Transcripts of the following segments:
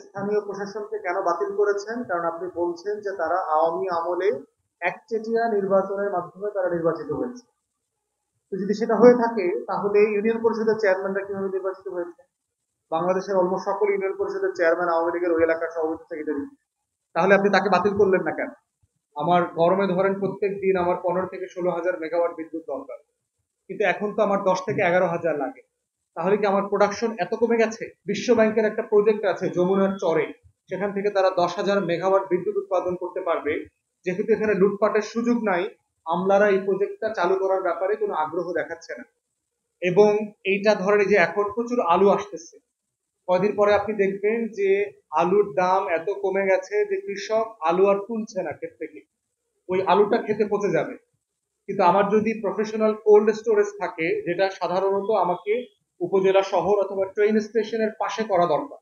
স্থানীয় প্রশাসনকে কেন বাতিল করেছেন? কারণ আপনি বলছেন যে তারা আওয়ামী আমলে একচেটিয়া নির্বাচনের মাধ্যমে তারা নির্বাচিত হয়েছে। তো যদি সেটা হয়ে থাকে তাহলে ইউনিয়ন পরিষদের চেয়ারম্যানরা কিভাবে নির্বাচিত হয়েছে? বাংলাদেশের অলমোস্ট সকল ইউনিয়ন পরিষদের চেয়ারম্যান আওয়ামী লীগের ওই এলাকার সভাপতি সেক্রেটারি। তাহলে আপনি তাকে বাতিল করলেন না কেন? আমার গরমে ধরেন প্রত্যেক দিন আমার 15 থেকে 16 হাজার মেগাওয়াট বিদ্যুৎ দরকার, কিন্তু এখন তো আমার 10 থেকে 11 হাজার লাগে। তাহলে কি আমার প্রোডাকশন এত কমে গেছে? বিশ্ব ব্যাংকের একটা প্রজেক্ট আছে যমুনার চরে, সেখান থেকে তারা 10,000 মেগাওয়াট বিদ্যুৎ উৎপাদন করতে পারবে। যেহেতু এখানে লুটপাটের সুযোগ নাই, আমলারা এই প্রজেক্টটা চালু করার ব্যাপারে কোনো আগ্রহ দেখাচ্ছে না। এবং এইটা ধরেন যে এখন প্রচুর আলু আসতেছে, কয়দিন পরে আপনি দেখবেন যে আলুর দাম এত কমে গেছে যে কৃষক আলু আর তুলছে না ক্ষেত থেকে, ওই আলুটা খেতে পচে যাবে। কিন্তু আমার যদি প্রফেশনাল কোল্ড স্টোরেজ থাকে, যেটা সাধারণত আমাকে উপজেলা শহর অথবা ট্রেন স্টেশনের পাশে করা দরকার,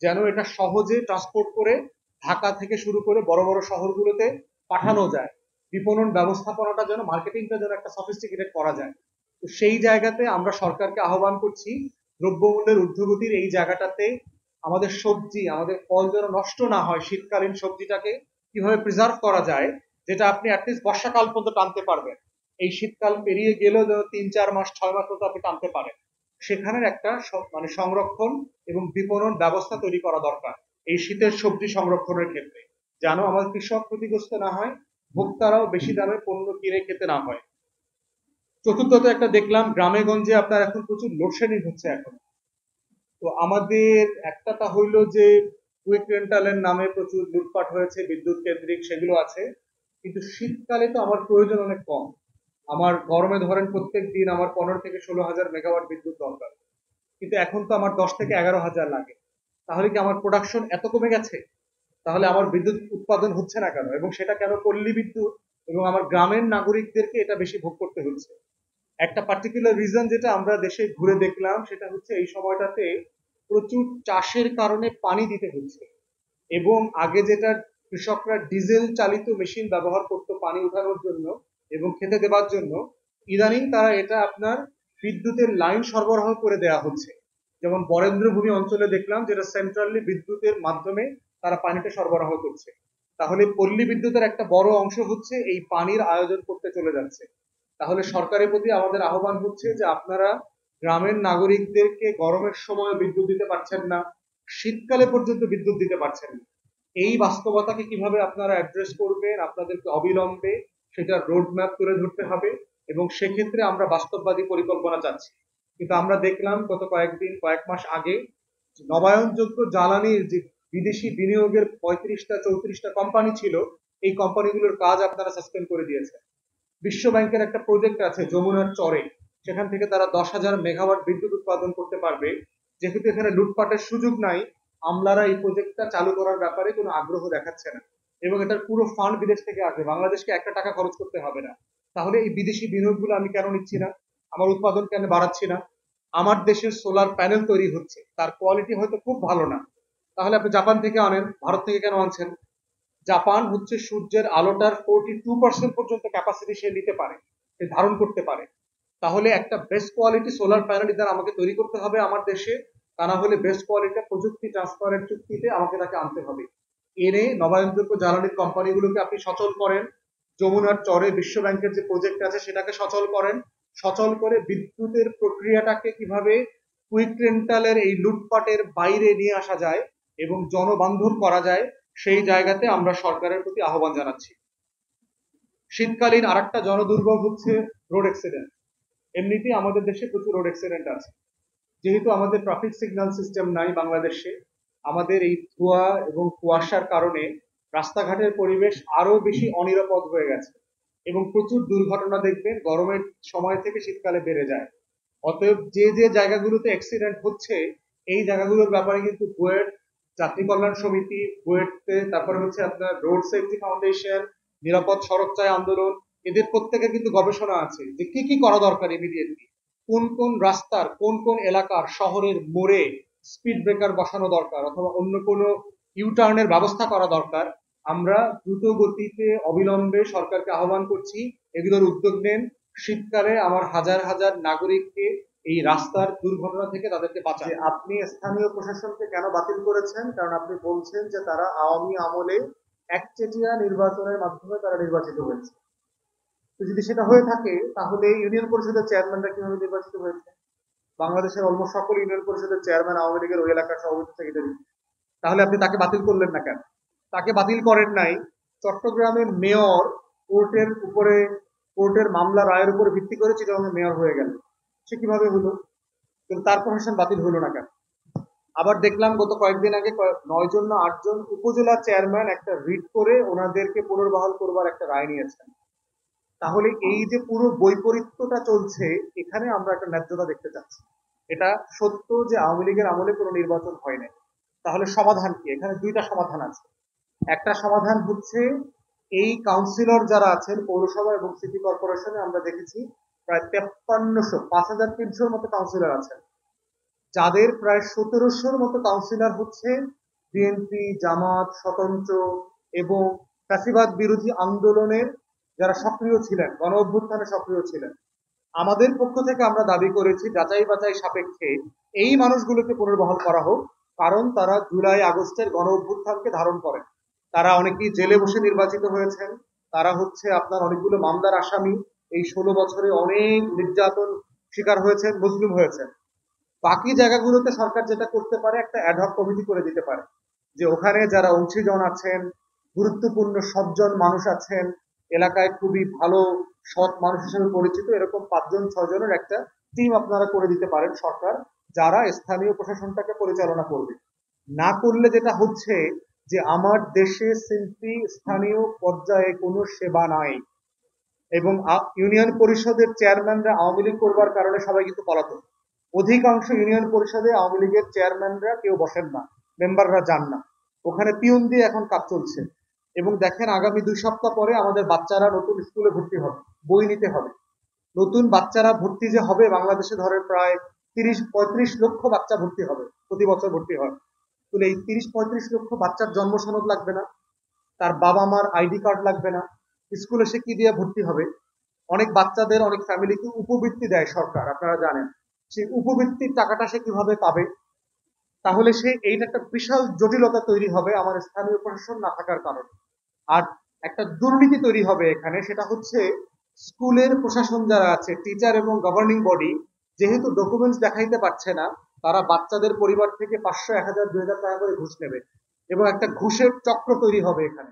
যেন এটা সহজে ট্রান্সপোর্ট করে ঢাকা থেকে শুরু করে বড় বড় শহরগুলোতে পাঠানো যায়, বিপণন ব্যবস্থাপনাটা যেন, মার্কেটিংটা যেন একটা সফিস্টিকেটেড করা যায়। তো সেই জায়গাতে আমরা সরকারকে আহ্বান করছি, দ্রব্যমূল্যের ঊর্ধ্বগতির এই জায়গাটাতে আমাদের সবজি, আমাদের ফল যেন নষ্ট না হয়, শীতকালীন সবজিটাকে কিভাবে প্রিজার্ভ করা যায়, যেটা আপনি অ্যাটলিস্ট বর্ষাকাল পর্যন্ত টানতে পারবেন, এই শীতকাল পেরিয়ে গেলেও যেন 3-4 মাস 6 মাস মতো আপনি টানতে পারেন, সেখানের একটা মানে সংরক্ষণ এবং বিপণন ব্যবস্থা তৈরি করা দরকার এই শীতের সবজি সংরক্ষণের ক্ষেত্রে, যেন আমাদের কৃষক ক্ষতিগ্রস্ত না হয়, ভোক্তারাও বেশি দামে পণ্য কিনে খেতে না হয়। চতুর্থত একটা দেখলাম গ্রামে গঞ্জে আপনার এখন প্রচুর লোডশেডিং হচ্ছে এখন। তো আমাদের একটা হইলো যে কুইক রেন্টালের নামে প্রচুর লুটপাট হয়েছে বিদ্যুৎ কেন্দ্রিক, সেগুলো আছে। কিন্তু শীতকালে তো আমার প্রয়োজন অনেক কম। আমার গরমে ধরেন প্রত্যেক দিন আমার 15 থেকে 16 হাজার মেগাওয়াট বিদ্যুৎ দরকার, কিন্তু এখন তো আমার 10 থেকে 11 হাজার লাগে। তাহলে কি আমার প্রোডাকশন এত কমে গেছে? তাহলে আমার বিদ্যুৎ উৎপাদন হচ্ছে না কেন, এবং সেটা কেন পল্লী বিদ্যুৎ এবং আমার গ্রামের নাগরিকদেরকে এটা বেশি ভোগ করতে হচ্ছে? একটা পার্টিকুলার রিজন যেটা আমরা দেশে ঘুরে দেখলাম, সেটা হচ্ছে এই সময়টাতে প্রচুর চাষের কারণে পানি দিতে হচ্ছে। এবং আগে যেটা কৃষকরা ডিজেল চালিত মেশিন ব্যবহার করতো পানি উঠানোর জন্য এবং খেতে দেবার জন্য, ইদানিং তারা এটা আপনার বিদ্যুতের লাইন সরবরাহ করে দেয়া হচ্ছে। যেমন বরেন্দ্রভূমি অঞ্চলে দেখলাম যেটা সেন্ট্রালি বিদ্যুতের মাধ্যমে তারা পানিটা সরবরাহ করছে। তাহলে পল্লী বিদ্যুতের একটা বড় অংশ হচ্ছে এই পানির আয়োজন করতে চলে যাচ্ছে। তাহলে সরকারের প্রতি আমাদের আহ্বান হচ্ছে যে আপনারা গ্রামের নাগরিকদেরকে গরমের সময় বিদ্যুৎ দিতে পারছেন না, শীতকালে পর্যন্ত বিদ্যুৎ দিতে পারছেন না, এই বাস্তবতাকে কিভাবে আপনারা অ্যাড্রেস করবেন, আপনাদেরকে অবিলম্বে সেটা রোড ম্যাপ তুলে ধরতে হবে। এবং সেক্ষেত্রে আমরা বাস্তববাদী পরিকল্পনা চাচ্ছি। কিন্তু আমরা দেখলাম গত কয়েক মাস আগে নবায়নযোগ্য জ্বালানির যে বিদেশি বিনিয়োগের 35টা 34টা কোম্পানি ছিল, এই কোম্পানিগুলোর কাজ আপনারা সাসপেন্ড করে দিয়েছেন। বিশ্ব ব্যাংকের একটা প্রজেক্ট আছে যমুনার চরে, সেখান থেকে তারা 10,000 মেগাওয়াট বিদ্যুৎ উৎপাদন করতে পারবে। যেহেতু এখানে লুটপাটের সুযোগ নাই, আমলারা এই প্রজেক্টটা চালু করার ব্যাপারে কোনো আগ্রহ দেখাচ্ছে না। এবং এটার পুরো ফান্ড বিদেশ থেকে আসবে, বাংলাদেশকে একটা টাকা খরচ করতে হবে না। তাহলে এই বিদেশি বিনিয়োগগুলো আমি কেন নিচ্ছি না? আমার উৎপাদন কেন বাড়াচ্ছি না? আমার দেশের সোলার প্যানেল তৈরি হচ্ছে, তার কোয়ালিটি হয়তো খুব ভালো না, তাহলে আপনি জাপান থেকে আনেন, ভারত থেকে কেন আনছেন? জাপান হচ্ছে সূর্যের আলোটার 42% পর্যন্ত ক্যাপাসিটি সে নিতে পারে, সে ধারণ করতে পারে। তাহলে একটা best quality solar panel either আমাকে তৈরি করতে হবে আমার দেশে, তা না হলে বেস্ট কোয়ালিটি প্রযুক্তি ট্রান্সফারের চুক্তিতে আমাকে তাকে আনতে হবে। এনে নবায়নযোগ্য জ্বালানির কোম্পানিগুলোকে আপনি সচল করেন, যমুনার চরে বিশ্ব ব্যাংকের যে প্রজেক্ট আছে সেটাকে সচল করেন, সচল করে বিদ্যুতের প্রক্রিয়াটাকে কিভাবে কুইক রেন্টালের এই লুটপাটের বাইরে নিয়ে আসা যায় এবং জনবান্ধব করা যায়, সেই জায়গাতে আমরা সরকারের প্রতি আহ্বান জানাচ্ছি। শীতকালীন আরেকটা জনদুর্ভোগ হচ্ছে রোড অ্যাক্সিডেন্ট। এমনিতেই আমাদের দেশে প্রচুর রোড অ্যাক্সিডেন্ট আছে। যেহেতু আমাদের ট্রাফিক সিগন্যাল সিস্টেম নাই বাংলাদেশে, আমাদের এই ধোঁয়া এবং কুয়াশার কারণে রাস্তাঘাটের পরিবেশ আরো বেশি অনিরাপদ হয়ে গেছে এবং প্রচুর দুর্ঘটনা দেখবেন গরমের সময় থেকে শীতকালে বেড়ে যায়। অতএব যে যে জায়গাগুলোতে অ্যাক্সিডেন্ট হচ্ছে, এই জায়গাগুলোর ব্যাপারে কিন্তু বুয়েট যাত্রী কল্যাণ সমিতি, বুয়েটে তারপরে হচ্ছে আপনার রোড সেফটি ফাউন্ডেশন, নিরাপদ সড়ক চাই আন্দোলন, এদের প্রত্যেকের কিন্তু গবেষণা আছে যে কি কি করা দরকার ইমিডিয়েটলি, কোন কোন রাস্তার কোন কোন এলাকার শহরের মোড়ে স্পিড ব্রেকার বসানো দরকার অথবা অন্য কোনো ইউটার্নের ব্যবস্থা করা দরকার। আমরা দ্রুত গতিতে অবিলম্বে সরকারকে আহ্বান করছি এগুলোর উদ্যোগ নেন। শীতকালে আমার হাজার হাজার নাগরিককে এই রাস্তার দুর্ঘটনা থেকে তাদেরকে যে বাঁচান। আপনি স্থানীয় প্রশাসনকে কেন বাতিল করেছেন, কারণ আপনি বলছেন যে তারা আওয়ামী আমলে একচেটিয়া নির্বাচনের মাধ্যমে তারা নির্বাচিত হয়েছে। তো যদি সেটা হয়ে থাকে তাহলে ইউনিয়ন পরিষদের চেয়ারম্যানরা কিভাবে নির্বাচিত হয়েছে? বাংলাদেশের অলমোস্ট সকল ইউনিয়ন পরিষদের চেয়ারম্যান আওয়ামী লীগের ওই এলাকার সভাপতি সেক্রেটারি। তাহলে আপনি তাকে বাতিল করলেন না কেন? তাকে বাতিল করেন নাই, চট্টগ্রামের মেয়র কোর্টের মামলা রায়ের উপর ভিত্তি করে চিটাগাংয়ের মেয়র হয়ে গেল। সে কিভাবে হলো? কিন্তু তার প্রশাসন বাতিল হলো না কেন? আবার দেখলাম গত কয়েকদিন আগে 9 জন না 8 জন উপজেলা চেয়ারম্যান একটা রিট করে ওনাদেরকে পুনর্বহাল করবার একটা রায় নিয়েছেন। তাহলে এই যে পুরো বৈপরীত্যটা চলছে, এখানে আমরা একটা ন্যায্যতা দেখতে চাচ্ছি। এটা সত্য যে আওয়ামী লীগের আমলে কোনো নির্বাচন হয় নাই। তাহলে সমাধান কি? এখানে দুইটা সমাধান আছে। একটা সমাধান হচ্ছে এই কাউন্সিলর যারা আছেন পৌরসভা এবং সিটি কর্পোরেশনে, আমরা দেখেছি প্রায় 5300 মতো কাউন্সিলর আছেন, যাদের প্রায় 1700 মতো কাউন্সিলর হচ্ছে বিএনপি, জামাত, স্বতন্ত্র এবং ফ্যাসিবাদ বিরোধী আন্দোলনের যারা সক্রিয় ছিলেন, গণ অভ্যুত্থানে সক্রিয় ছিলেন। আমাদের পক্ষ থেকে আমরা দাবি করেছি যাচাই বাছাই সাপেক্ষে এই মানুষগুলোকে পুনর্বহাল করা হোক, কারণ তারা জুলাই আগস্টের গণ অভ্যুত্থানকে ধারণ করেন। তারা অনেকেই জেলে বসে নির্বাচিত হয়েছেন, তারা হচ্ছে আপনার অনেকগুলো মামলার আসামি, এই 16 বছরে অনেক নির্যাতন শিকার হয়েছেন, মুসলিম হয়েছেন। বাকি জায়গাগুলোতে সরকার যেটা করতে পারে, একটা অ্যাডহক কমিটি করে দিতে পারে, যে ওখানে যারা অংশীজন আছেন, গুরুত্বপূর্ণ সজ্জন মানুষ আছেন, এলাকায় খুবই ভালো সৎ মানুষ হিসেবে পরিচিত, এরকম 5 জন 6 জনের একটা টিম আপনারা করে দিতে পারেন সরকার, যারা স্থানীয় প্রশাসনটাকে পরিচালনা করবে। না করলে যেটা হচ্ছে যে আমার দেশে সিম্পলি স্থানীয় পর্যায়ে কোনো সেবা নাই, এবং ইউনিয়ন পরিষদের চেয়ারম্যানরা আওয়ামী লীগ করবার কারণে সবাই কিন্তু পলাতক। অধিকাংশ ইউনিয়ন পরিষদে আওয়ামী লীগের চেয়ারম্যানরা কেউ বসেন না, মেম্বাররা যান না, ওখানে পিয়ন দিয়ে এখন কাজ চলছে। এবং দেখেন আগামী 2 সপ্তাহ পরে আমাদের বাচ্চারা নতুন স্কুলে ভর্তি হবে, বই নিতে হবে। নতুন বাচ্চারা ভর্তি যে হবে, বাংলাদেশে ধরে প্রায় 30-35 লক্ষ বাচ্চা ভর্তি হবে, প্রতি বছর ভর্তি হয়। তাহলে এই 30-35 লক্ষ বাচ্চার জন্ম সনদ লাগবে না, তার বাবা মার আইডি কার্ড লাগবে না, স্কুলে সে কি দিয়ে ভর্তি হবে? অনেক বাচ্চাদের অনেক ফ্যামিলিকে উপবৃত্তি দেয় সরকার, আপনারা জানেন। সেই উপবৃত্তির টাকাটা সে কিভাবে পাবে? তাহলে সে এইটা একটা বিশাল জটিলতা তৈরি হবে আমার স্থানীয় প্রশাসন না থাকার কারণে। আর একটা দুর্নীতি তৈরি হবে এখানে, সেটা হচ্ছে স্কুলের প্রশাসন যারা আছে, টিচার এবং গভর্নিং বডি, যেহেতু ডকুমেন্টস দেখাইতে পারছে না, তারা বাচ্চাদের পরিবার থেকে 500, 1000, 2000 টাকা করে ঘুষ নেবে, এবং একটা ঘুষের চক্র তৈরি হবে এখানে।